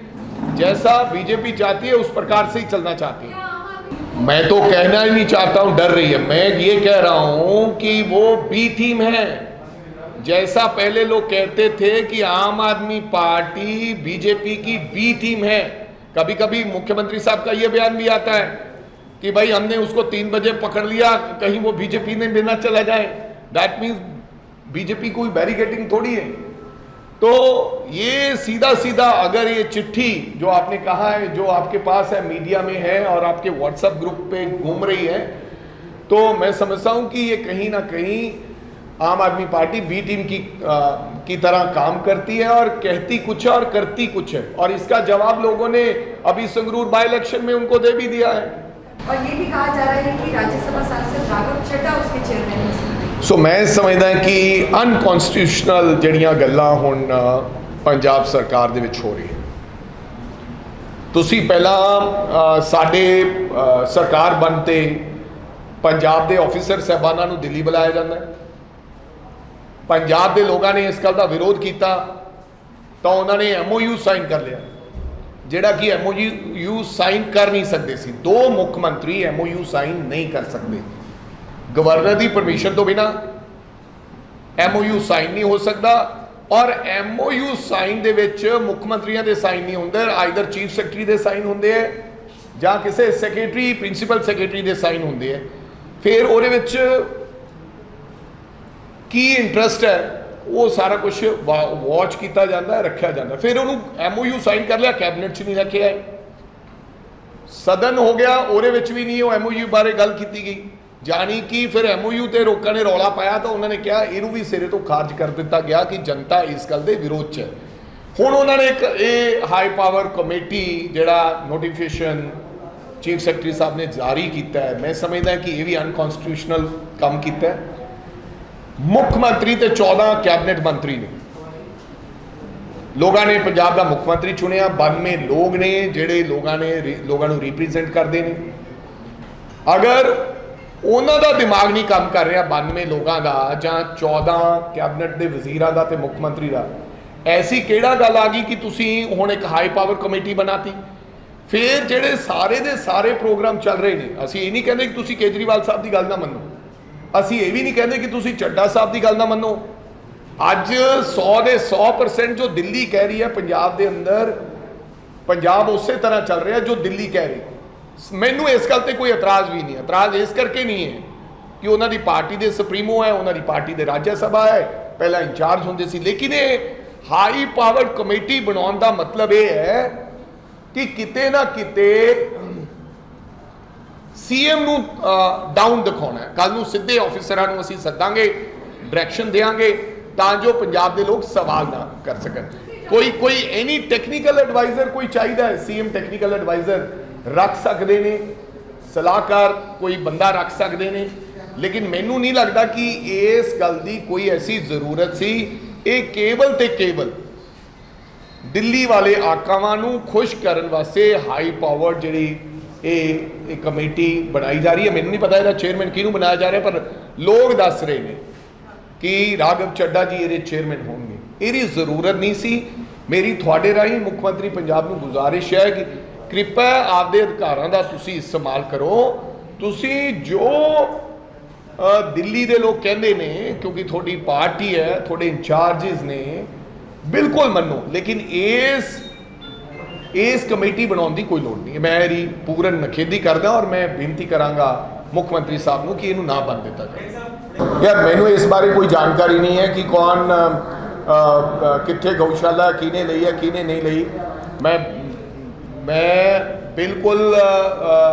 जैसा बीजेपी चाहती है उस प्रकार से ही चलना चाहती है। मैं तो कहना ही नहीं चाहता हूं, डर रही है, मैं ये कह रहा हूं कि वो बी टीम है। जैसा पहले लोग कहते थे कि आम आदमी पार्टी बीजेपी की बी टीम है, कभी कभी मुख्यमंत्री साहब का ये बयान भी आता है कि भाई हमने उसको 3 बजे पकड़ लिया, कहीं वो बीजेपी ने बिना चला जाए, दैट मीन्स बीजेपी कोई बैरिकेडिंग थोड़ी है। तो ये सीधा सीधा अगर ये चिट्ठी जो आपने कहा है, जो आपके पास है, मीडिया में है और आपके व्हाट्सएप ग्रुप पे घूम रही है, तो मैं समझता हूं कि ये कहीं ना कहीं आम आदमी पार्टी बी टीम की तरह काम करती है और कहती कुछ है और करती कुछ है, और इसका जवाब लोगों ने अभी संगरूर बाई इलेक्शन में उनको दे भी दिया है। और ये भी कहा जा रहा है कि राज्यसभा सांसद राघव चड्ढा उसके चेयरमैन हैं। सो मैं समझदा कि अनकॉन्स्टिट्यूशनल ਜਿਹੜੀਆਂ ਗੱਲਾਂ ਹੁਣ ਪੰਜਾਬ ਸਰਕਾਰ ਦੇ ਵਿੱਚ ਹੋ ਰਹੀ ਹੈ। ਤੁਸੀਂ ਪਹਿਲਾਂ ਸਾਡੇ ਸਰਕਾਰ ਬਣਤੇ ਪੰਜਾਬ ਦੇ ਆਫੀਸਰ ਸਾਹਿਬਾਨਾਂ ਨੂੰ ਦਿੱਲੀ ਬੁਲਾਇਆ ਜਾਂਦਾ ਹੈ, ਪੰਜਾਬ ਦੇ ਲੋਕਾਂ ਨੇ ਇਸ ਗੱਲ ਦਾ ਵਿਰੋਧ ਕੀਤਾ ਤਾਂ ਉਹਨਾਂ ਨੇ MOU ਸਾਈਨ ਕਰ ਲਿਆ, ਜਿਹੜਾ ਕਿ MOU ਸਾਈਨ ਕਰ ਨਹੀਂ ਸਕਦੇ ਸੀ। 2 ਮੁੱਖ ਮੰਤਰੀ MOU ਸਾਈਨ ਨਹੀਂ ਕਰ ਸਕਦੇ, गवर्नर की परमिशन तो बिना MOU साइन नहीं हो सकता, और MOU साइन दे विच मुख्यमंत्रियों के साइन नहीं होंगे, आइदर चीफ सैकटरी के साइन होंगे है ਜਾਂ किसी सैकटरी प्रिंसीपल सैकटरी के साइन होंगे है। फिर ਉਹਦੇ ਵਿੱਚ की इंटरस्ट है वो सारा कुछ वॉच किया जाता है, रखा जाता है। फिर उन्होंने MOU साइन कर लिया, कैबिनेट च नहीं रखे आए, सदन हो गया, ਉਹਦੇ ਵਿੱਚ भी नहीं वो MOU बारे गल की गई, जानी कि फिर MOU ਤੇ ਲੋਕਾਂ ਨੇ ਰੌਲਾ ਪਾਇਆ ਤਾਂ ਉਹਨਾਂ ਨੇ ਕਿਹਾ ਇਹਨੂੰ ਵੀ ਸਿਰੇ ਤੋਂ ਖਾਰਜ ਕਰ ਦਿੱਤਾ ਗਿਆ ਕਿ ਜਨਤਾ ਇਸ ਗੱਲ ਦੇ ਵਿਰੋਧ 'ਚ ਹੈ। ਹੁਣ ਉਹਨਾਂ ਨੇ ਇੱਕ ਇਹ ਹਾਈ ਪਾਵਰ ਕਮੇਟੀ ਜਿਹੜਾ ਨੋਟੀਫਿਕੇਸ਼ਨ ਚੀਫ ਸੈਕਟਰੀ ਸਾਹਿਬ ਨੇ ਜਾਰੀ ਕੀਤਾ ਹੈ, ਮੈਂ ਸਮਝਦਾ ਕਿ ਇਹ ਵੀ ਅਨਕਨਸਟੀਟਿਊਸ਼ਨਲ ਕੰਮ ਕੀਤਾ ਹੈ। ਮੁੱਖ ਮੰਤਰੀ ਤੇ 14 ਕੈਬਨਿਟ ਮੰਤਰੀ ਨੇ, ਲੋਕਾਂ ਨੇ ਪੰਜਾਬ ਦਾ ਮੁੱਖ ਮੰਤਰੀ ਚੁਣਿਆ, 92 ਲੋਕ ਨੇ ਜਿਹੜੇ ਲੋਕਾਂ ਨੂੰ ਰਿਪਰੈਜ਼ੈਂਟ ਕਰਦੇ ਨੇ। ਅਗਰ ਉਹਨਾਂ ਦਾ ਦਿਮਾਗ ਨਹੀਂ ਕੰਮ ਕਰ ਰਿਹਾ 92 ਲੋਕਾਂ ਦਾ ਜਾਂ 14 ਕੈਬਨਿਟ ਦੇ ਵਜ਼ੀਰਾਂ ਦਾ ਤੇ ਮੁੱਖ ਮੰਤਰੀ ਦਾ, ਐਸੀ ਕਿਹੜਾ ਗੱਲ ਆ ਗਈ ਕਿ ਤੁਸੀਂ ਹੁਣ ਇੱਕ ਹਾਈ ਪਾਵਰ ਕਮੇਟੀ ਬਣਾਤੀ। ਫਿਰ ਜਿਹੜੇ ਸਾਰੇ ਦੇ ਸਾਰੇ ਪ੍ਰੋਗਰਾਮ ਚੱਲ ਰਹੇ ਨੇ, ਅਸੀਂ ਇਹ ਨਹੀਂ ਕਹਿੰਦੇ ਕਿ ਤੁਸੀਂ ਕੇਜਰੀਵਾਲ ਸਾਹਿਬ ਦੀ ਗੱਲ ਨਾ ਮੰਨੋ, ਅਸੀਂ ਇਹ ਵੀ ਨਹੀਂ ਕਹਿੰਦੇ ਕਿ ਤੁਸੀਂ ਚੱਡਾ ਸਾਹਿਬ ਦੀ ਗੱਲ ਨਾ ਮੰਨੋ। ਅੱਜ 100 ਦੇ 100% ਜੋ ਦਿੱਲੀ ਕਹਿ ਰਹੀ ਹੈ ਪੰਜਾਬ ਦੇ ਅੰਦਰ, ਪੰਜਾਬ ਉਸੇ ਤਰ੍ਹਾਂ ਚੱਲ ਰਿਹਾ ਜੋ ਦਿੱਲੀ ਕਹਿ ਰਹੀ। ਮੈਨੂੰ ਇਸ ਗੱਲ ਤੇ ਕੋਈ ਇਤਰਾਜ਼ ਵੀ ਨਹੀਂ, ਇਤਰਾਜ਼ ਇਸ ਕਰਕੇ ਨਹੀਂ ਹੈ ਕਿ ਉਹਨਾਂ ਦੀ ਪਾਰਟੀ ਦੇ ਸੁਪਰੀਮੋ ਹੈ, ਉਹਨਾਂ ਦੀ ਪਾਰਟੀ ਦੇ ਰਾਜ ਸਭਾ ਹੈ, ਪਹਿਲਾਂ ਇੰਚਾਰਜ ਹੁੰਦੇ ਸੀ। ਲੇਕਿਨ ਇਹ ਹਾਈ ਪਾਵਰਡ ਕਮੇਟੀ ਬਣਾਉਣ ਦਾ ਮਤਲਬ ਇਹ ਹੈ ਕਿ ਕਿਤੇ ਨਾ ਕਿਤੇ ਸੀਐਮ ਨੂੰ ਡਾਊਨ ਦਿਖਾਉਣਾ ਹੈ। ਕੱਲ ਨੂੰ ਸਿੱਧੇ ਆਫਿਸਰਾਂ ਨੂੰ ਅਸੀਂ ਸੱਦਾਂਗੇ, ਡਾਇਰੈਕਸ਼ਨ ਦੇਵਾਂਗੇ ਤਾਂ ਜੋ ਪੰਜਾਬ ਦੇ ਲੋਕ ਸਵਾਲ ਨਾ ਕਰ ਸਕਣ। ਕੋਈ ਐਨੀ ਟੈਕਨੀਕਲ ਐਡਵਾਈਜ਼ਰ ਕੋਈ ਚਾਹੀਦਾ ਹੈ, ਸੀਐਮ ਟੈਕਨੀਕਲ ਐਡਵਾਈਜ਼ਰ ਰੱਖ ਸਕਦੇ ਨੇ, ਸਲਾਹਕਾਰ ਕੋਈ ਬੰਦਾ ਰੱਖ ਸਕਦੇ ਨੇ, ਲੇਕਿਨ ਮੈਨੂੰ ਨਹੀਂ ਲੱਗਦਾ ਕਿ ਇਸ ਗੱਲ ਦੀ ਕੋਈ ਐਸੀ ਜ਼ਰੂਰਤ ਸੀ। ਇਹ ਕੇਵਲ ਤੇ ਕੇਵਲ ਦਿੱਲੀ ਵਾਲੇ ਆਕਾਵਾਂ ਨੂੰ ਖੁਸ਼ ਕਰਨ ਵਾਸਤੇ ਹਾਈ ਪਾਵਰ ਜਿਹੜੀ ਇਹ ਕਮੇਟੀ ਬਣਾਈ ਜਾ ਰਹੀ ਹੈ। ਮੈਨੂੰ ਨਹੀਂ ਪਤਾ ਇਹਦਾ ਚੇਅਰਮੈਨ ਕਿਹਨੂੰ ਬਣਾਇਆ ਜਾ ਰਿਹਾ, ਪਰ ਲੋਕ ਦੱਸ ਰਹੇ ਨੇ ਕਿ ਰਾਘਵ ਚੱਡਾ ਜੀ ਇਹਦੇ ਚੇਅਰਮੈਨ ਹੋਣਗੇ। ਇਹਦੀ ਜ਼ਰੂਰਤ ਨਹੀਂ ਸੀ। ਮੇਰੀ ਤੁਹਾਡੇ ਰਾਹੀਂ ਮੁੱਖ ਮੰਤਰੀ ਪੰਜਾਬ ਨੂੰ ਗੁਜ਼ਾਰਿਸ਼ ਹੈ ਕਿ ਕਿਰਪਾ ਆਪਦੇ ਅਧਿਕਾਰਾਂ ਦਾ ਤੁਸੀਂ ਇਸਤੇਮਾਲ ਕਰੋ। ਤੁਸੀਂ ਜੋ ਦਿੱਲੀ ਦੇ ਲੋਕ ਕਹਿੰਦੇ ਨੇ, ਕਿਉਂਕਿ ਤੁਹਾਡੀ ਪਾਰਟੀ ਹੈ, ਤੁਹਾਡੇ ਇੰਚਾਰਜਿਸ ਨੇ, ਬਿਲਕੁਲ ਮੰਨੋ, ਲੇਕਿਨ ਇਸ ਕਮੇਟੀ ਬਣਾਉਣ ਦੀ ਕੋਈ ਲੋੜ ਨਹੀਂ ਹੈ। ਮੈਂ ਇਹਦੀ ਪੂਰਨ ਨਖੇਦੀ ਕਰਦਾ ਔਰ ਮੈਂ ਬੇਨਤੀ ਕਰਾਂਗਾ ਮੁੱਖ ਮੰਤਰੀ ਸਾਹਿਬ ਨੂੰ ਕਿ ਇਹਨੂੰ ਨਾ ਬੰਦ ਦਿੱਤਾ ਜਾਵੇ। ਯਾਰ ਮੈਨੂੰ ਇਸ ਬਾਰੇ ਕੋਈ ਜਾਣਕਾਰੀ ਨਹੀਂ ਹੈ ਕਿ ਕੌਣ ਕਿੱਥੇ ਗਊਸ਼ਾਲਾ ਕਿਹਨੇ ਲਈ ਹੈ ਕਿਹਨੇ ਨਹੀਂ ਲਈ। ਮੈਂ ਬਿਲਕੁਲ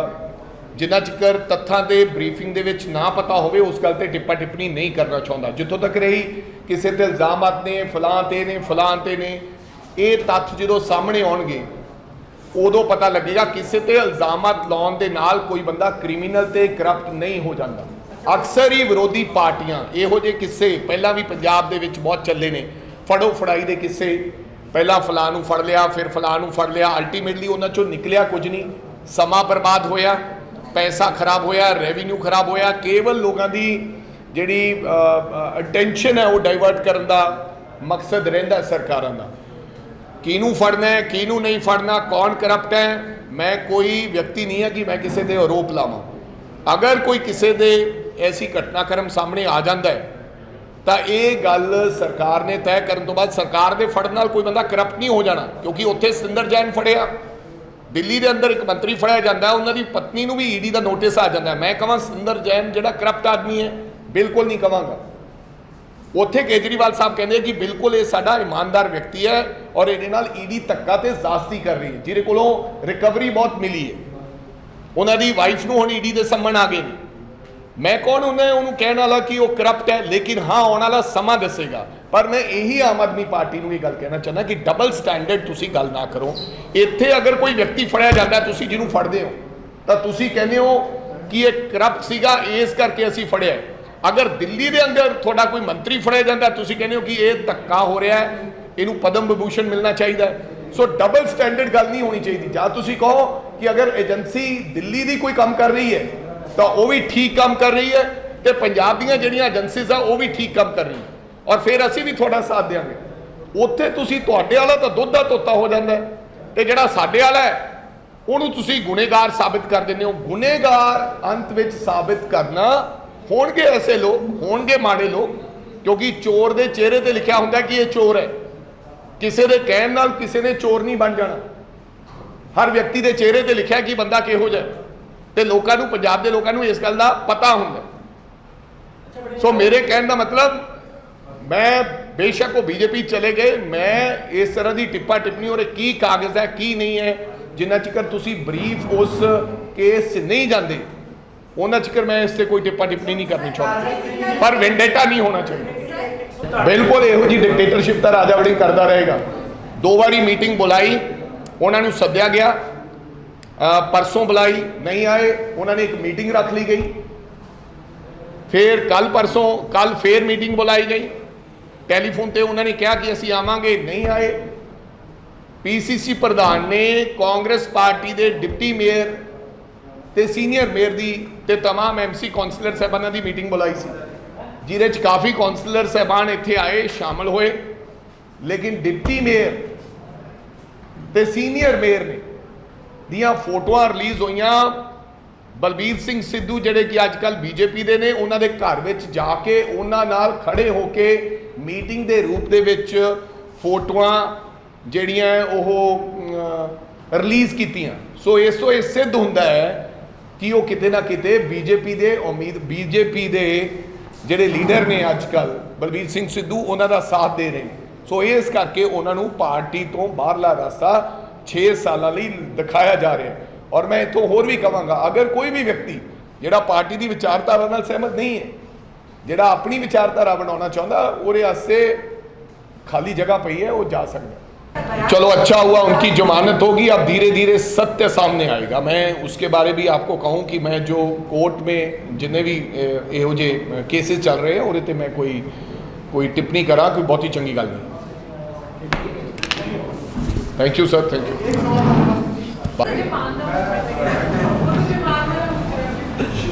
ਜਿੰਨਾ ਚਿਰ ਤੱਥਾਂ ਦੇ ਬਰੀਫਿੰਗ ਦੇ ਵਿੱਚ ਨਾ ਪਤਾ ਹੋਵੇ ਉਸ ਗੱਲ ਤੇ ਟਿੱਪਾ ਟਿੱਪਣੀ ਨਹੀਂ ਕਰਨਾ ਚਾਹੁੰਦਾ। ਜਿੱਥੋਂ ਤੱਕ ਰਹੀ ਕਿਸੇ ਤੇ ਇਲਜ਼ਾਮਾਤ ਨੇ, ਫਲਾਂ ਤੇ ਨੇ, ਇਹ ਤੱਥ ਜਦੋਂ ਸਾਹਮਣੇ ਆਉਣਗੇ ਉਦੋਂ ਪਤਾ ਲੱਗੇਗਾ। ਕਿਸੇ ਤੇ ਇਲਜ਼ਾਮਾਤ ਲਾਉਣ ਦੇ ਨਾਲ ਕੋਈ ਬੰਦਾ ਕ੍ਰਿਮੀਨਲ ਤੇ ਕਰਪਟ ਨਹੀਂ ਹੋ ਜਾਂਦਾ। ਅਕਸਰ ਹੀ ਵਿਰੋਧੀ ਪਾਰਟੀਆਂ ਇਹੋ ਜਿਹੇ ਕਿੱਸੇ ਪਹਿਲਾਂ ਵੀ ਪੰਜਾਬ ਦੇ ਵਿੱਚ ਬਹੁਤ ਚੱਲੇ ਨੇ, ਫੜੋ ਫੜਾਈ ਦੇ ਕਿੱਸੇ, ਪਹਿਲਾਂ ਫਲਾਂ ਨੂੰ ਫੜ ਲਿਆ, ਫਿਰ ਫਲਾਂ ਨੂੰ ਫੜ ਲਿਆ, ਅਲਟੀਮੇਟਲੀ ਉਹਨਾਂ ਚੋਂ ਨਿਕਲਿਆ ਕੁਝ ਨਹੀਂ, ਸਮਾਂ ਬਰਬਾਦ ਹੋਇਆ, ਪੈਸਾ ਖਰਾਬ ਹੋਇਆ, ਰੈਵਨਿਊ ਖਰਾਬ ਹੋਇਆ। ਕੇਵਲ ਲੋਕਾਂ ਦੀ ਜਿਹੜੀ ਅਟੈਂਸ਼ਨ ਹੈ ਉਹ ਡਾਈਵਰਟ ਕਰਨ ਦਾ ਮਕਸਦ ਰਹਿੰਦਾ ਸਰਕਾਰਾਂ ਦਾ। ਕਿਹਨੂੰ ਫੜਨਾ ਹੈ, ਕਿਹਨੂੰ ਨਹੀਂ ਫੜਨਾ, ਕੌਣ ਕਰਪਟ ਹੈ। ਮੈਂ ਕੋਈ ਵਿਅਕਤੀ ਨਹੀਂ ਹੈ ਕਿ ਮੈਂ ਕਿਸੇ ਦੇ ਆਰੋਪ ਲਾਵਾਂ। ਅਗਰ ਕੋਈ ਕਿਸੇ ਦੇ ਐਸੀ ਘਟਨਾਕ੍ਰਮ ਸਾਹਮਣੇ ਆ ਜਾਂਦਾ ਹੈ ਤਾਂ ਇਹ ਗੱਲ ਸਰਕਾਰ ਨੇ ਤੈਅ ਕਰਨ ਤੋਂ ਬਾਅਦ ਸਰਕਾਰ ਦੇ ਫੜਨ ਨਾਲ ਕੋਈ ਬੰਦਾ ਕਰਪਟ ਨਹੀਂ ਹੋ ਜਾਣਾ। ਕਿਉਂਕਿ ਉੱਥੇ ਸਤਿੰਦਰ ਜੈਨ ਫੜਿਆ, ਦਿੱਲੀ ਦੇ ਅੰਦਰ ਇੱਕ ਮੰਤਰੀ ਫੜਿਆ ਜਾਂਦਾ, ਉਹਨਾਂ ਦੀ ਪਤਨੀ ਨੂੰ ਵੀ ਈਡੀ ਦਾ ਨੋਟਿਸ ਆ ਜਾਂਦਾ। ਮੈਂ ਕਹਾਂ ਸਤਿੰਦਰ ਜੈਨ ਜਿਹੜਾ ਕਰਪਟ ਆਦਮੀ ਹੈ, ਬਿਲਕੁਲ ਨਹੀਂ ਕਹਾਂਗਾ। ਉੱਥੇ ਕੇਜਰੀਵਾਲ ਸਾਹਿਬ ਕਹਿੰਦੇ ਕਿ ਬਿਲਕੁਲ ਇਹ ਸਾਡਾ ਇਮਾਨਦਾਰ ਵਿਅਕਤੀ ਹੈ ਔਰ ਇਹਦੇ ਨਾਲ ਈਡੀ ਧੱਕਾ ਤੇ ਜ਼ਾਸਤੀ ਕਰ ਰਹੀ ਹੈ, ਜਿਹਦੇ ਕੋਲੋਂ ਰਿਕਵਰੀ ਬਹੁਤ ਮਿਲੀ ਹੈ। ਉਹਨਾਂ ਦੀ ਵਾਈਫ ਨੂੰ ਹੁਣ ਈਡੀ ਦੇ ਸੰਮਨ ਆ ਗਏ ਨੇ। ਮੈਂ ਕੌਣ ਉਹਨੂੰ ਕਹਿਣ ਵਾਲਾ ਕਿ ਉਹ ਕਰਪਟ ਹੈ, ਲੇਕਿਨ ਹਾਂ ਆਉਣ ਵਾਲਾ ਸਮਾਂ ਦੱਸੇਗਾ। ਪਰ ਮੈਂ ਇਹੀ ਆਮ ਆਦਮੀ ਪਾਰਟੀ ਨੂੰ ਇਹ ਗੱਲ ਕਹਿਣਾ ਚਾਹੁੰਦਾ ਕਿ ਡਬਲ ਸਟੈਂਡਰਡ ਤੁਸੀਂ ਗੱਲ ਨਾ ਕਰੋ। ਇੱਥੇ ਅਗਰ ਕੋਈ ਵਿਅਕਤੀ ਫੜਿਆ ਜਾਂਦਾ, ਤੁਸੀਂ ਜਿਹਨੂੰ ਫੜਦੇ ਹੋ ਤਾਂ ਤੁਸੀਂ ਕਹਿੰਦੇ ਹੋ ਕਿ ਇਹ ਕਰਪਟ ਸੀਗਾ, ਇਸ ਕਰਕੇ ਅਸੀਂ ਫੜਿਆ। ਅਗਰ ਦਿੱਲੀ ਦੇ ਅੰਦਰ ਤੁਹਾਡਾ ਕੋਈ ਮੰਤਰੀ ਫੜਿਆ ਜਾਂਦਾ, ਤੁਸੀਂ ਕਹਿੰਦੇ ਹੋ ਕਿ ਇਹ ਧੱਕਾ ਹੋ ਰਿਹਾ ਹੈ, ਇਹਨੂੰ ਪਦਮ ਵਿਭੂਸ਼ਣ ਮਿਲਣਾ ਚਾਹੀਦਾ ਹੈ। ਸੋ ਡਬਲ ਸਟੈਂਡਰਡ ਗੱਲ ਨਹੀਂ ਹੋਣੀ ਚਾਹੀਦੀ। ਜਾਂ ਤੁਸੀਂ ਕਹੋ ਕਿ ਅਗਰ ਏਜੰਸੀ ਦਿੱਲੀ ਦੀ ਕੋਈ ਕੰਮ ਕਰ ਰਹੀ ਹੈ ਤਾਂ ਉਹ ਵੀ ਠੀਕ ਕੰਮ ਕਰ ਰਹੀ ਹੈ, ਤੇ ਪੰਜਾਬ ਦੀਆਂ ਜਿਹੜੀਆਂ ਏਜੰਸੀਜ਼ ਆ ਉਹ ਵੀ ਠੀਕ ਕੰਮ ਕਰ ਰਹੀਆਂ, ਔਰ ਫਿਰ ਅਸੀਂ ਵੀ ਤੁਹਾਡਾ ਸਾਥ ਦੇਵਾਂਗੇ। ਉੱਥੇ ਤੁਸੀਂ ਤੁਹਾਡੇ ਵਾਲਾ ਤਾਂ ਦੁੱਧ ਦਾ ਧੋਤਾ ਹੋ ਜਾਂਦਾ ਹੈ, ਤੇ ਜਿਹੜਾ ਸਾਡੇ ਵਾਲਾ ਹੈ ਉਹਨੂੰ ਤੁਸੀਂ ਗੁਨੇਗਾਰ ਸਾਬਿਤ ਕਰ ਦਿੰਦੇ ਹੋ। ਗੁਨੇਗਾਰ ਅੰਤ ਵਿੱਚ ਸਾਬਿਤ ਕਰਨਾ ਹੋਣਗੇ ਐਸੇ ਲੋਕ, ਹੋਣਗੇ ਮਾੜੇ ਲੋਕ, ਕਿਉਂਕਿ ਚੋਰ ਦੇ ਚਿਹਰੇ ਤੇ ਲਿਖਿਆ ਹੁੰਦਾ ਕਿ ਇਹ ਚੋਰ ਹੈ। ਕਿਸੇ ਦੇ ਕਹਿਣ ਨਾਲ ਕਿਸੇ ਨੇ ਚੋਰ ਨਹੀਂ ਬਣ ਜਾਣਾ। ਹਰ ਵਿਅਕਤੀ ਦੇ ਚਿਹਰੇ ਤੇ ਲਿਖਿਆ ਕਿ ਬੰਦਾ ਕਿਹੋ ਜਿਹਾ, ਤੇ ਲੋਕਾਂ ਨੂੰ, ਪੰਜਾਬ ਦੇ ਲੋਕਾਂ ਨੂੰ ਇਸ ਗੱਲ ਦਾ ਪਤਾ ਹੁੰਦਾ। ਸੋ ਮੇਰੇ ਕਹਿਣ ਦਾ ਮਤਲਬ, ਮੈਂ ਬੇਸ਼ੱਕ ਉਹ ਬੀਜੇਪੀ ਚਲੇ ਗਏ, ਮੈਂ ਇਸ ਤਰ੍ਹਾਂ ਦੀ ਟਿੱਪਾ ਟਿੱਪਣੀ ਔਰ ਕੀ ਕਾਗਜ਼ ਹੈ ਕੀ ਨਹੀਂ ਹੈ, ਜਿੰਨਾ ਚਿਰ ਤੁਸੀਂ ਬਰੀਫ ਉਸ ਕੇਸ 'ਚ ਨਹੀਂ ਜਾਂਦੇ ਉਹਨਾਂ ਚਿਰ ਮੈਂ ਇਸ ਤੇ ਕੋਈ ਟਿੱਪਾ ਟਿੱਪਣੀ ਨਹੀਂ ਕਰਨੀ ਚਾਹੁੰਦਾ। ਪਰ ਵੈਂਡੇਟਾ ਨਹੀਂ ਹੋਣਾ ਚਾਹੀਦਾ। ਬਿਲਕੁਲ ਇਹੋ ਜੀ ਡਿਕਟੇਟਰਸ਼ਿਪ ਤਾਂ ਰਾਜਾ ਵੜਿੰਗ ਕਰਦਾ ਰਹੇਗਾ। 2 ਵਾਰੀ ਮੀਟਿੰਗ ਬੁਲਾਈ, ਉਹਨਾਂ ਨੂੰ ਸੱਦਿਆ ਗਿਆ, ਪਰਸੋਂ ਬੁਲਾਈ ਨਹੀਂ ਆਏ, ਉਹਨਾਂ ਨੇ ਇੱਕ ਮੀਟਿੰਗ ਰੱਖ ਲਈ ਗਈ। ਫਿਰ ਕੱਲ ਫੇਰ ਮੀਟਿੰਗ ਬੁਲਾਈ ਗਈ, ਟੈਲੀਫੋਨ ਤੇ ਉਹਨਾਂ ਨੇ ਕਿਹਾ ਕਿ ਅਸੀਂ ਆਵਾਂਗੇ, ਨਹੀਂ ਆਏ। ਪੀਸੀਸੀ ਪ੍ਰਧਾਨ ਨੇ ਕਾਂਗਰਸ ਪਾਰਟੀ ਦੇ ਡਿਪਟੀ ਮੇਅਰ ਤੇ ਸੀਨੀਅਰ ਮੇਅਰ ਦੀ ਤੇ तमाम ਐਮਸੀ ਕਾਉਂਸਲਰ ਸਾਹਿਬਾਨਾਂ ਦੀ ਮੀਟਿੰਗ ਬੁਲਾਈ ਸੀ, ਜਿਹਦੇ 'ਚ ਕਾਫੀ ਕਾਉਂਸਲਰ ਸਾਹਿਬਾਨ ਇੱਥੇ ਆਏ, ਸ਼ਾਮਲ ਹੋਏ। ਲੇਕਿਨ ਡਿਪਟੀ ਮੇਅਰ ਤੇ ਸੀਨੀਅਰ ਮੇਅਰ ਨੇ ਦੀਆਂ ਫੋਟੋਆਂ ਰਿਲੀਜ਼ ਹੋਈਆਂ। ਬਲਬੀਰ ਸਿੰਘ ਸਿੱਧੂ ਜਿਹੜੇ ਕਿ ਅੱਜ ਕੱਲ੍ਹ ਬੀਜੇਪੀ ਦੇ ਨੇ, ਉਹਨਾਂ ਦੇ ਘਰ ਵਿੱਚ ਜਾ ਕੇ ਉਹਨਾਂ ਨਾਲ ਖੜੇ ਹੋ ਕੇ ਮੀਟਿੰਗ ਦੇ ਰੂਪ ਦੇ ਵਿੱਚ ਫੋਟੋਆਂ ਜਿਹੜੀਆਂ ਉਹ ਰਿਲੀਜ਼ ਕੀਤੀਆਂ। ਸੋ ਇਸ ਤੋਂ ਇਹ ਸਿੱਧ ਹੁੰਦਾ ਹੈ ਕਿ ਉਹ ਕਿਤੇ ਨਾ ਕਿਤੇ ਬੀਜੇਪੀ ਦੇ ਜਿਹੜੇ ਲੀਡਰ ਨੇ ਅੱਜ ਕੱਲ੍ਹ ਬਲਬੀਰ ਸਿੰਘ ਸਿੱਧੂ ਉਹਨਾਂ ਦਾ ਸਾਥ ਦੇ ਰਹੇ ਨੇ। ਸੋ ਇਸ ਕਰਕੇ ਉਹਨਾਂ ਨੂੰ ਪਾਰਟੀ ਤੋਂ ਬਾਹਰਲਾ ਰਸਤਾ 6 ਸਾਲਾਂ ਲਈ ਦਿਖਾਇਆ ਜਾ ਰਿਹਾ ਹੈ। ਔਰ ਮੈਂ ਇੱਥੋਂ ਹੋਰ ਵੀ ਕਹਾਂਗਾ, ਅਗਰ ਕੋਈ ਵੀ ਵਿਅਕਤੀ ਜਿਹੜਾ ਪਾਰਟੀ ਦੀ ਵਿਚਾਰਧਾਰਾ ਨਾਲ ਸਹਿਮਤ ਨਹੀਂ ਹੈ, ਜਿਹੜਾ ਆਪਣੀ ਵਿਚਾਰਧਾਰਾ ਬਣਾਉਣਾ ਚਾਹੁੰਦਾ, ਉਹਦੇ ਵਾਸਤੇ खाली जगह पई है, वो जा सकते हैं। चलो अच्छा हुआ उनकी जमानत होगी, अब धीरे धीरे सत्य सामने आएगा। मैं उसके बारे भी आपको कहूँ कि मैं जो कोर्ट में जिन्हें भी ਇਹੋ ਜਿਹੇ केसेस चल रहे हैं ਉਹਦੇ ਤੇ मैं कोई टिप्पणी करा कोई बहुत ही चंगी गल नहीं। Thank you sir, thank you.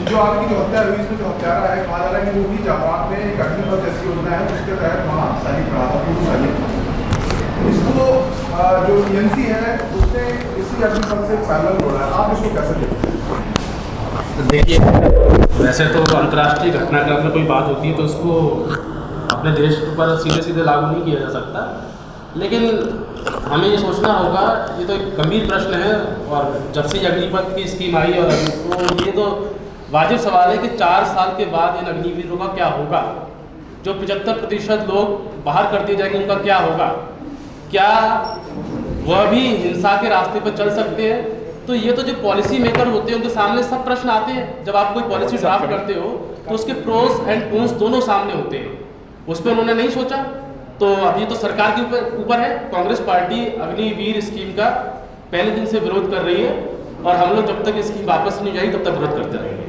जो आपकी जो हत्या हुई, इसमें जो हत्यारा है, कहा जा रहा है कि वो भी जापान में एक अग्निपथ जैसी योजना है, उसके तहत वहाँ सैनिक रहा था, पूर्व सैनिक। इसको जो एजेंसी है उसने इसी अग्निपथ से पैरेलल जोड़ा है, आप इसको कैसे देखते हैं? देखिए, वैसे तो अंतर्राष्ट्रीय घटनाक्रम में कोई बात होती है तो उसको अपने देश पर सीधे सीधे लागू नहीं किया जा सकता, लेकिन हमें ये सोचना होगा, ये तो एक गंभीर प्रश्न है। और जब से अग्निपथ की स्कीम आई और तो ये तो वाजिब सवाल है कि 4 साल के बाद इन अग्निवीरों का क्या होगा। जो 75% लोग बाहर कर दिए जाएंगे उनका क्या होगा, क्या वह भी हिंसा के रास्ते पर चल सकते हैं? तो ये तो जो पॉलिसी मेकर होते हैं उनके सामने सब प्रश्न आते हैं। जब आप कोई पॉलिसी ड्राफ्ट करते हो तो उसके प्रोस एंड कॉन्स दोनों सामने होते हैं, उस पर उन्होंने नहीं सोचा। तो अब ये तो सरकार के ऊपर है। कांग्रेस पार्टी अग्निवीर स्कीम का पहले दिन से विरोध कर रही है और हम लोग जब तक स्कीम वापस नहीं जाएगी तब तक विरोध करते रहेंगे।